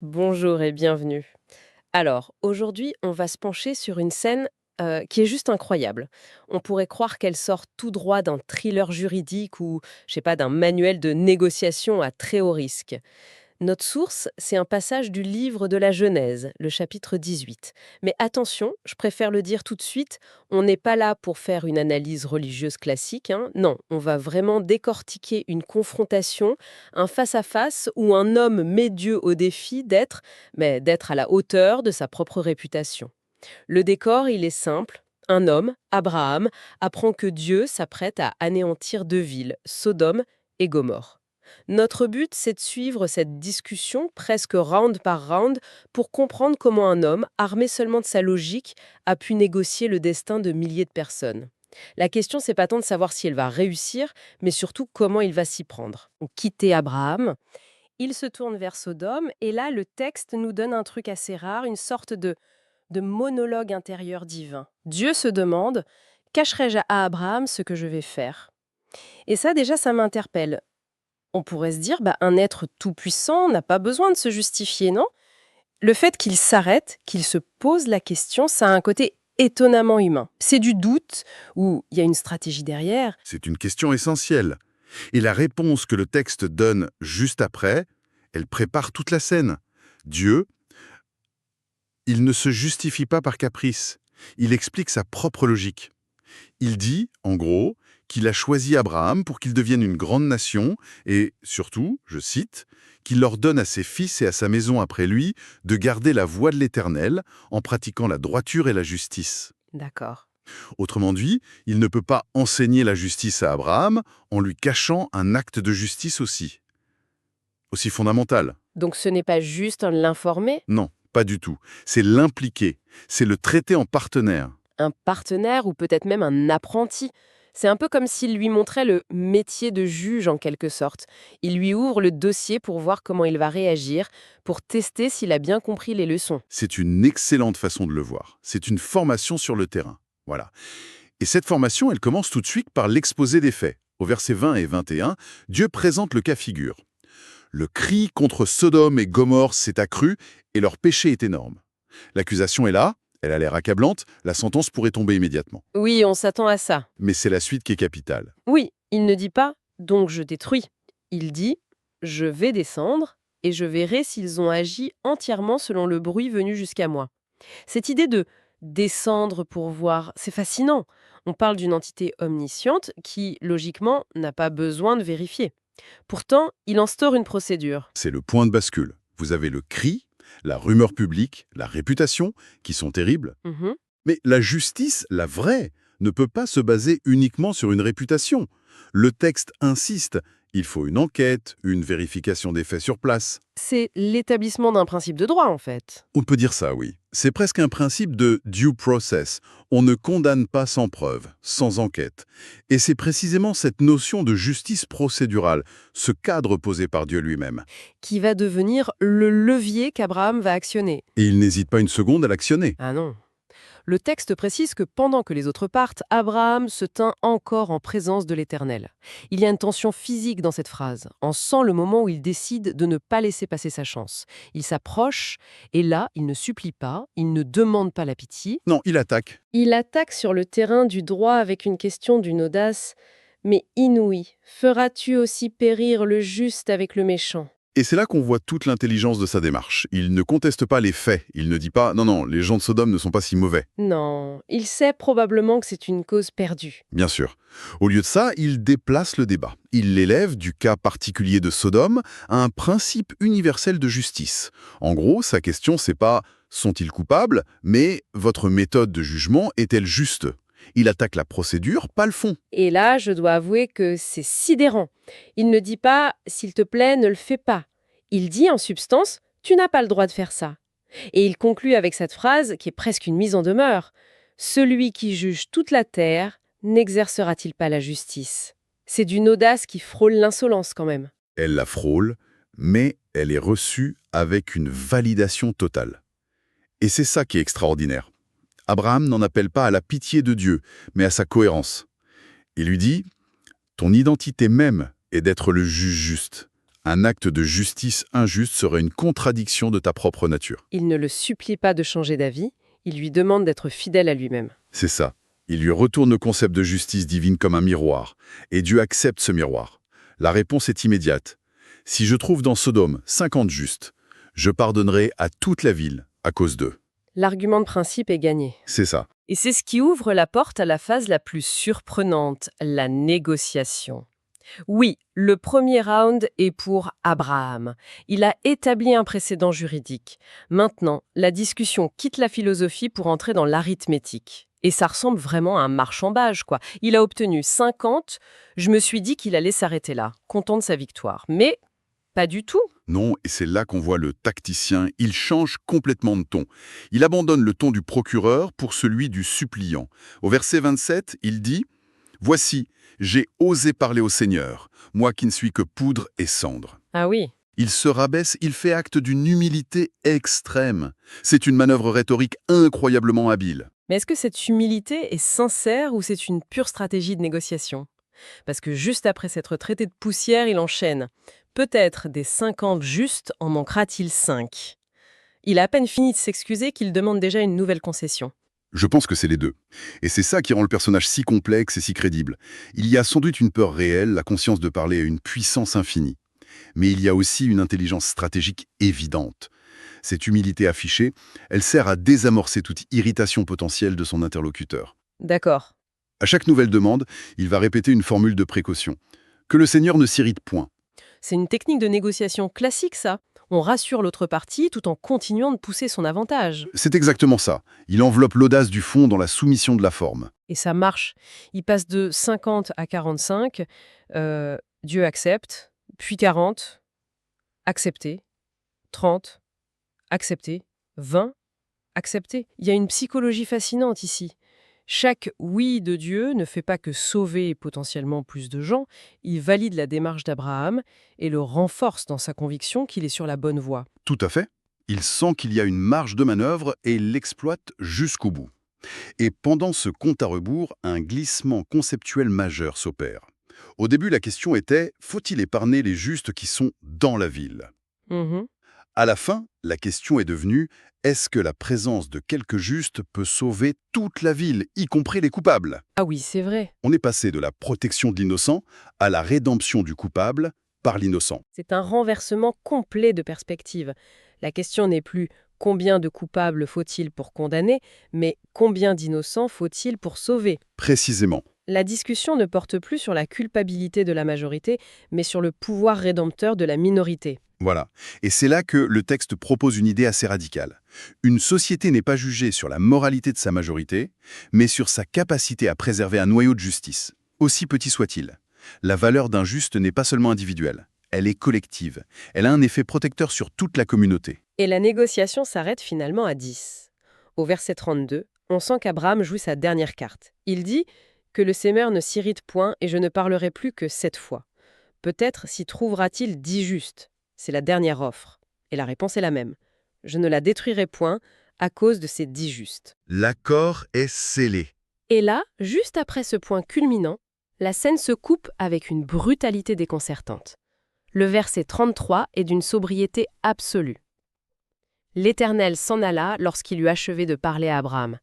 Bonjour et bienvenue. Alors, aujourd'hui, on va se pencher sur une scène qui est juste incroyable. On pourrait croire qu'elle sort tout droit d'un thriller juridique ou, je sais pas, d'un manuel de négociation à très haut risque. Notre source, c'est un passage du livre de la Genèse, le chapitre 18. Mais attention, je préfère le dire tout de suite, on n'est pas là pour faire une analyse religieuse classique, hein. Non, on va vraiment décortiquer une confrontation, un face-à-face où un homme met Dieu au défi d'être à la hauteur de sa propre réputation. Le décor, il est simple. Un homme, Abraham, apprend que Dieu s'apprête à anéantir deux villes, Sodome et Gomorre. Notre but, c'est de suivre cette discussion presque round par round pour comprendre comment un homme, armé seulement de sa logique, a pu négocier le destin de milliers de personnes. La question, c'est pas tant de savoir si elle va réussir, mais surtout comment il va s'y prendre. Donc, quitter Abraham, il se tourne vers Sodome, et là, le texte nous donne un truc assez rare, une sorte de monologue intérieur divin. Dieu se demande: cacherai-je à Abraham ce que je vais faire? Et ça, déjà, ça m'interpelle. On pourrait se dire, bah, un être tout-puissant n'a pas besoin de se justifier, non? Le fait qu'il s'arrête, qu'il se pose la question, ça a un côté étonnamment humain. C'est du doute, ou il y a une stratégie derrière. C'est une question essentielle. Et la réponse que le texte donne juste après, elle prépare toute la scène. Dieu, il ne se justifie pas par caprice. Il explique sa propre logique. Il dit, en gros, qu'il a choisi Abraham pour qu'il devienne une grande nation et, surtout, je cite, qu'il ordonne à ses fils et à sa maison après lui de garder la voie de l'Éternel en pratiquant la droiture et la justice. D'accord. Autrement dit, il ne peut pas enseigner la justice à Abraham en lui cachant un acte de justice aussi fondamental. Donc ce n'est pas juste l'informer, Non, pas du tout. C'est l'impliquer, c'est le traiter en partenaire. un partenaire ou peut-être même un apprenti. C'est un peu comme s'il lui montrait le métier de juge en quelque sorte. Il lui ouvre le dossier pour voir comment il va réagir, pour tester s'il a bien compris les leçons. C'est une excellente façon de le voir. C'est une formation sur le terrain. Voilà. Et cette formation, elle commence tout de suite par l'exposé des faits. Au verset 20 et 21, Dieu présente le cas figure. Le cri contre Sodome et Gomorre s'est accru et leur péché est énorme. L'accusation est là, elle a l'air accablante, la sentence pourrait tomber immédiatement. Oui, on s'attend à ça. Mais c'est la suite qui est capitale. Oui, il ne dit pas donc je détruis. Il dit je vais descendre et je verrai s'ils ont agi entièrement selon le bruit venu jusqu'à moi. Cette idée de descendre pour voir, c'est fascinant. On parle d'une entité omnisciente qui, logiquement, n'a pas besoin de vérifier. Pourtant, il instaure une procédure. C'est le point de bascule. Vous avez le cri, la rumeur publique, la réputation, qui sont terribles. Mhm. Mais la justice, la vraie, ne peut pas se baser uniquement sur une réputation. Le texte insiste, il faut une enquête, une vérification des faits sur place. C'est l'établissement d'un principe de droit, en fait. On peut dire ça, oui. C'est presque un principe de due process. On ne condamne pas sans preuve, sans enquête. Et c'est précisément cette notion de justice procédurale, ce cadre posé par Dieu lui-même. Qui va devenir le levier qu'Abraham va actionner. Et il n'hésite pas une seconde à l'actionner. Ah non. Le texte précise que pendant que les autres partent, Abraham se tint encore en présence de l'Éternel. Il y a une tension physique dans cette phrase. On sent le moment où il décide de ne pas laisser passer sa chance. Il s'approche, et là, il ne supplie pas, il ne demande pas la pitié. Non, il attaque. Il attaque sur le terrain du droit avec une question d'une audace, mais inouïe. Feras-tu aussi périr le juste avec le méchant? Et c'est là qu'on voit toute l'intelligence de sa démarche. Il ne conteste pas les faits. Il ne dit pas « Non, non, les gens de Sodome ne sont pas si mauvais Non, il sait probablement que c'est une cause perdue. ». Bien sûr. Au lieu de ça, il déplace le débat. Il l'élève du cas particulier de Sodome à un principe universel de justice. En gros, sa question, c'est pas « Sont-ils coupables ?», mais « Votre méthode de jugement est-elle juste ?» Il attaque la procédure, pas le fond. Et là, je dois avouer que c'est sidérant. Il ne dit pas s'il te plaît, ne le fais pas. Il dit en substance tu n'as pas le droit de faire ça. Et il conclut avec cette phrase qui est presque une mise en demeure. Celui qui juge toute la terre n'exercera-t-il pas la justice? C'est d'une audace qui frôle l'insolence quand même. Elle la frôle, mais elle est reçue avec une validation totale. Et c'est ça qui est extraordinaire. Abraham n'en appelle pas à la pitié de Dieu, mais à sa cohérence. Il lui dit « Ton identité même est d'être le juge juste, Un acte de justice injuste serait une contradiction de ta propre nature. Il ne le supplie pas de changer d'avis, il lui demande d'être fidèle à lui-même. C'est ça. Il lui retourne le concept de justice divine comme un miroir, et Dieu accepte ce miroir. La réponse est immédiate. Si je trouve dans Sodome 50 justes, je pardonnerai à toute la ville à cause d'eux. L'argument de principe est gagné. C'est ça. Et c'est ce qui ouvre la porte à la phase la plus surprenante, la négociation. Oui, le premier round est pour Abraham. Il a établi un précédent juridique. Maintenant, la discussion quitte la philosophie pour entrer dans l'arithmétique. Et ça ressemble vraiment à un marchand-bage, quoi. Il a obtenu 50, je me suis dit qu'il allait s'arrêter là, content de sa victoire. Mais pas du tout. Non, et c'est là qu'on voit le tacticien, il change complètement de ton. Il abandonne le ton du procureur pour celui du suppliant. Au verset 27, il dit « Voici, j'ai osé parler au Seigneur, moi qui ne suis que poudre et cendre. » Ah oui. Il se rabaisse, il fait acte d'une humilité extrême. C'est une manœuvre rhétorique incroyablement habile. Mais est-ce que cette humilité est sincère ou c'est une pure stratégie de négociation? Parce que juste après s'être traité de poussière, il enchaîne. Peut-être des 50 justes en manquera-t-il 5. Il a à peine fini de s'excuser qu'il demande déjà une nouvelle concession. Je pense que c'est les deux. Et c'est ça qui rend le personnage si complexe et si crédible. Il y a sans doute une peur réelle, la conscience de parler à une puissance infinie. Mais il y a aussi une intelligence stratégique évidente. Cette humilité affichée, elle sert à désamorcer toute irritation potentielle de son interlocuteur. D'accord. À chaque nouvelle demande, il va répéter une formule de précaution. Que le Seigneur ne s'irrite point. C'est une technique de négociation classique, ça. On rassure l'autre partie tout en continuant de pousser son avantage. C'est exactement ça. Il enveloppe l'audace du fond dans la soumission de la forme. Et ça marche. Il passe de 50 à 45. Dieu accepte. Puis 40. Accepté. 30. Accepté. 20. Accepté. Il y a une psychologie fascinante ici. Chaque oui de Dieu ne fait pas que sauver potentiellement plus de gens, il valide la démarche d'Abraham et le renforce dans sa conviction qu'il est sur la bonne voie. Tout à fait. Il sent qu'il y a une marge de manœuvre et il l'exploite jusqu'au bout. Et pendant ce compte à rebours, un glissement conceptuel majeur s'opère. Au début, la question était « Faut-il épargner les justes qui sont dans la ville ?» Mhm. À la fin, la question est devenue « Est-ce que la présence de quelques justes peut sauver toute la ville, y compris les coupables ?» Ah oui, c'est vrai. On est passé de la protection de l'innocent à la rédemption du coupable par l'innocent. C'est un renversement complet de perspective. La question n'est plus combien de coupables faut-il pour condamner, mais combien d'innocents faut-il pour sauver. Précisément. La discussion ne porte plus sur la culpabilité de la majorité, mais sur le pouvoir rédempteur de la minorité. Voilà. Et c'est là que le texte propose une idée assez radicale. Une société n'est pas jugée sur la moralité de sa majorité, mais sur sa capacité à préserver un noyau de justice, aussi petit soit-il. La valeur d'un juste n'est pas seulement individuelle, elle est collective. Elle a un effet protecteur sur toute la communauté. Et la négociation s'arrête finalement à 10. Au verset 32, on sent qu'Abraham joue sa dernière carte. Il dit que le Seigneur ne s'irrite point et je ne parlerai plus que 7 fois. Peut-être s'y trouvera-t-il 10 justes. C'est la dernière offre. Et la réponse est la même. Je ne la détruirai point à cause de ces 10 justes. L'accord est scellé. Et là, juste après ce point culminant, la scène se coupe avec une brutalité déconcertante. Le verset 33 est d'une sobriété absolue. L'Éternel s'en alla lorsqu'il eut achevé de parler à Abraham.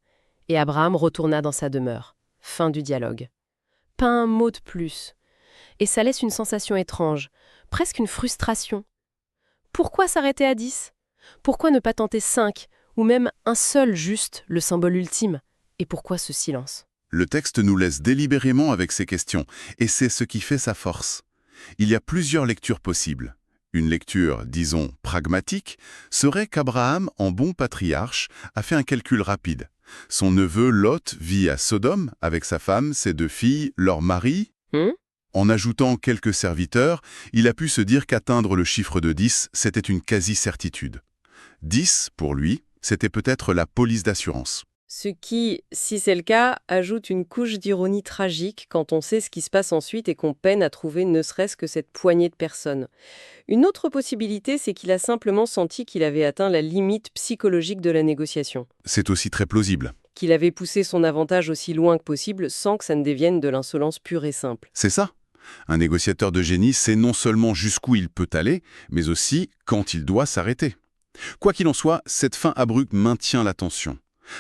Et Abraham retourna dans sa demeure. Fin du dialogue. Pas un mot de plus. Et ça laisse une sensation étrange, presque une frustration. Pourquoi s'arrêter à 10 ? Pourquoi ne pas tenter 5, ou même un seul juste, le symbole ultime ? Et pourquoi ce silence ? Le texte nous laisse délibérément avec ces questions, et c'est ce qui fait sa force. Il y a plusieurs lectures possibles. Une lecture, disons, pragmatique, serait qu'Abraham, en bon patriarche, a fait un calcul rapide. Son neveu Lot vit à Sodome avec sa femme, ses 2 filles, leur mari. En ajoutant quelques serviteurs, il a pu se dire qu'atteindre le chiffre de 10, c'était une quasi-certitude. 10, pour lui, c'était peut-être la police d'assurance. Ce qui, si c'est le cas, ajoute une couche d'ironie tragique quand on sait ce qui se passe ensuite et qu'on peine à trouver ne serait-ce que cette poignée de personnes. Une autre possibilité, c'est qu'il a simplement senti qu'il avait atteint la limite psychologique de la négociation. C'est aussi très plausible. Qu'il avait poussé son avantage aussi loin que possible sans que ça ne devienne de l'insolence pure et simple. C'est ça. Un négociateur de génie sait non seulement jusqu'où il peut aller, mais aussi quand il doit s'arrêter. Quoi qu'il en soit, cette fin abrupte maintient la tension.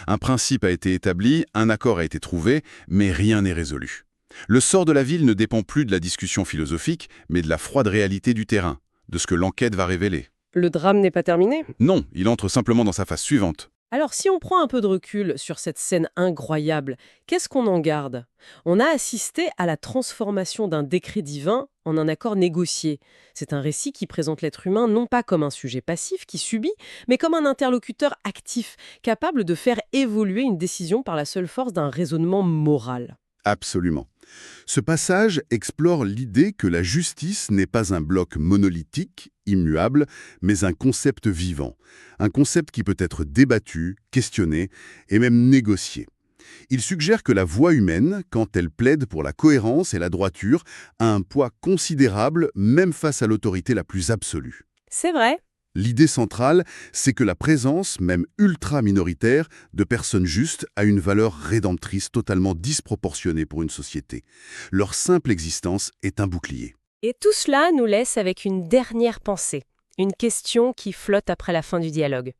Un principe a été établi, un accord a été trouvé, mais rien n'est résolu. Le sort de la ville ne dépend plus de la discussion philosophique, mais de la froide réalité du terrain, de ce que l'enquête va révéler. Le drame n'est pas terminé? Non, il entre simplement dans sa phase suivante. Alors, si on prend un peu de recul sur cette scène incroyable, qu'est-ce qu'on en garde? On a assisté à la transformation d'un décret divin en un accord négocié. C'est un récit qui présente l'être humain non pas comme un sujet passif qui subit, mais comme un interlocuteur actif, capable de faire évoluer une décision par la seule force d'un raisonnement moral. Absolument. Ce passage explore l'idée que la justice n'est pas un bloc monolithique, immuable, mais un concept vivant. Un concept qui peut être débattu, questionné et même négocié. Il suggère que la voix humaine, quand elle plaide pour la cohérence et la droiture, a un poids considérable même face à l'autorité la plus absolue. C'est vrai. L'idée centrale, c'est que la présence, même ultra-minoritaire, de personnes justes a une valeur rédemptrice totalement disproportionnée pour une société. Leur simple existence est un bouclier. Et tout cela nous laisse avec une dernière pensée, une question qui flotte après la fin du dialogue.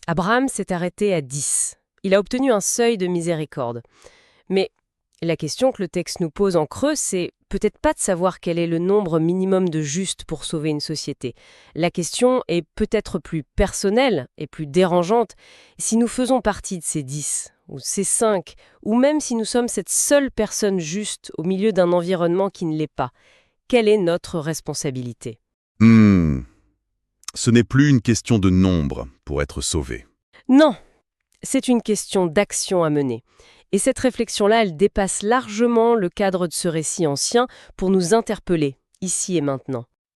Abraham s'est arrêté à 10. Il a obtenu un seuil de miséricorde. Mais la question que le texte nous pose en creux, c'est peut-être pas de savoir quel est le nombre minimum de justes pour sauver une société. La question est peut-être plus personnelle et plus dérangeante. Si nous faisons partie de ces 10, ou ces 5, ou même si nous sommes cette seule personne juste au milieu d'un environnement qui ne l'est pas, quelle est notre responsabilité? Ce n'est plus une question de nombre pour être sauvé. Non, c'est une question d'action à mener. Et cette réflexion-là, elle dépasse largement le cadre de ce récit ancien pour nous interpeller, ici et maintenant.